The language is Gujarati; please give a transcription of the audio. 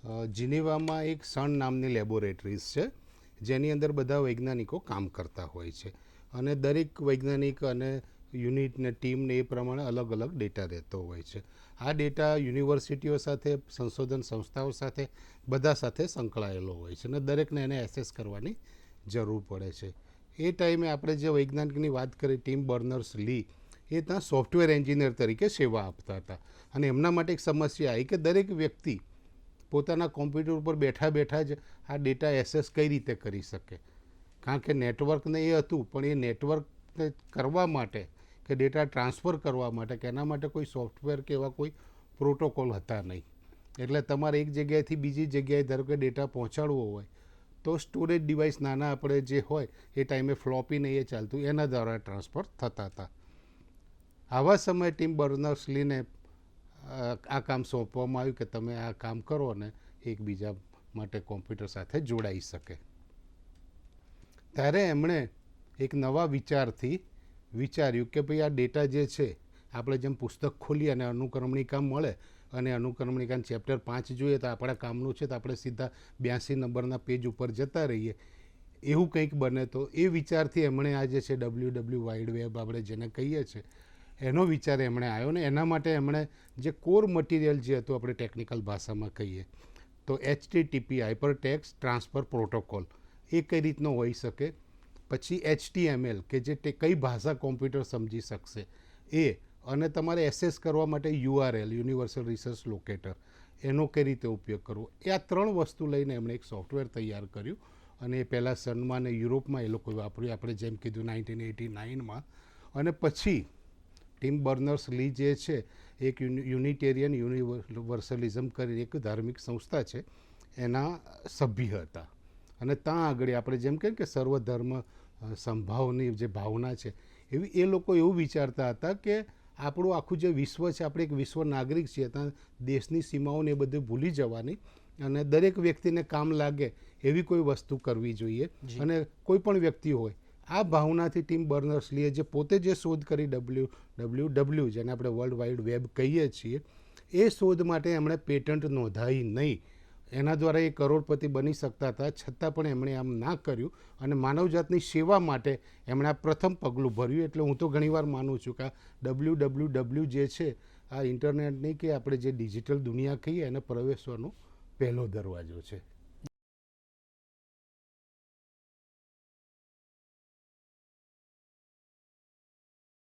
જીનીવામાં એક સન નામની લેબોરેટરીઝ છે જેની અંદર બધા વૈજ્ઞાનિકો કામ કરતા હોય છે અને દરેક વૈજ્ઞાનિક અને યુનિટને ટીમને એ પ્રમાણે અલગ અલગ ડેટા રહેતો હોય છે. આ ડેટા યુનિવર્સિટીઓ સાથે, સંશોધન સંસ્થાઓ સાથે, બધા સાથે સંકળાયેલો હોય છે અને દરેકને એને એસેસ કરવાની જરૂર પડે છે. એ ટાઈમે આપણે જે વૈજ્ઞાનિકની વાત કરી, ટીમ બર્નર્સ-લી, એ ત્યાં સોફ્ટવેર એન્જિનિયર તરીકે સેવા આપતા હતા અને એમના માટે એક સમસ્યા આવી કે દરેક વ્યક્તિ પોતાના કોમ્પ્યુટર ઉપર બેઠા બેઠા જ આ ડેટા એસેસ કઈ રીતે કરી શકે. કારણ કે નેટવર્કને એ હતું, પણ એ નેટવર્કને કરવા માટે કે ડેટા ટ્રાન્સફર કરવા માટે કે એના માટે કોઈ સોફ્ટવેર કે એવા કોઈ પ્રોટોકોલ હતા નહીં. એટલે તમારે એક જગ્યાએથી બીજી જગ્યાએ ધારો કે ડેટા પહોંચાડવો હોય તો સ્ટોરેજ ડિવાઇસ નાના આપણે જે હોય એ ટાઈમે ફ્લોપીને એ ચાલતું, એના દ્વારા ટ્રાન્સફર થતા હતા. આવા સમયે ટીમ બર્નર્સ-લીને આ કામ સોંપવામાં આવ્યું કે તમે આ કામ કરો અને એકબીજા માટે કોમ્પ્યુટર સાથે જોડાઈ શકે. ત્યારે એમણે એક નવા વિચારથી વિચાર્યું કે ભાઈ આ ડેટા જે છે, આપણે જેમ પુસ્તક ખોલીએ અને અનુક્રમણિકા મળે અને અનુક્રમણિકાનું ચેપ્ટર 5 જોઈએ તો આપણા કામનું છે તો આપણે સીધા 82 નંબરના પેજ ઉપર જતા રહીએ, એવું કંઈક બને. તો એ વિચારથી એમણે આ જે છે WW વાઇડ વેબ આપણે જેને કહીએ છીએ એનો વિચાર એમણે આવ્યો ને એના માટે એમણે જે કોર મટીરિયલ જે હતું, આપણે ટેકનિકલ ભાષામાં કહીએ તો HTTP હાઇપરટેક્સ્ટ ટ્રાન્સફર પ્રોટોકોલ, એ કઈ રીતનો હોઈ શકે, પછી HTML કે જે કઈ ભાષા કોમ્પ્યુટર સમજી શકશે એ, અને તમારે એસેસ કરવા માટે URL યુનિવર્સલ રિસોર્સ લોકેટર, એનો કઈ રીતે ઉપયોગ કરવો, એ આ 3 વસ્તુ લઈને એમણે એક સોફ્ટવેર તૈયાર કર્યું અને એ પહેલાં સનમાં અને યુરોપમાં એ લોકોએ વાપર્યું, આપણે જેમ કીધું 1989માં. અને પછી ટીમ બર્નર્સ-લી જે છે એક યુનિટેરિયન યુનિવર્સલિઝમ કરીને એક ધાર્મિક સંસ્થા છે એના સભ્ય હતા અને ત્યાં આગળ આપણે જેમ કહીએ કે સર્વધર્મ સંભાવની જે ભાવના છે એવી એ લોકો એવું વિચારતા હતા કે આપણું આખું જે વિશ્વ છે, આપણે એક વિશ્વ નાગરિક છીએ, ત્યાં દેશની સીમાઓને એ બધું ભૂલી જવાની અને દરેક વ્યક્તિને કામ લાગે એવી કોઈ વસ્તુ કરવી જોઈએ. અને કોઈ પણ વ્યક્તિ હોય, આ ભાવનાથી ટીમ બર્નર્સ-લીએ જે પોતે જે શોધ કરી WWW જેને આપણે વર્લ્ડ વાઇડ વેબ કહીએ છીએ, એ શોધ માટે એમણે પેટન્ટ નોંધાવી નહીં. એના દ્વારા એ કરોડપતિ બની શકતા હતા, છતાં પણ એમણે આમ ના કર્યું અને માનવજાતની સેવા માટે એમણે આ પ્રથમ પગલું ભર્યું. એટલે હું તો ઘણીવાર માનું છું કે આ WWW જે છે આ ઇન્ટરનેટની કે આપણે જે ડિજિટલ દુનિયા કહીએ એને પ્રવેશવાનો પહેલો દરવાજો છે.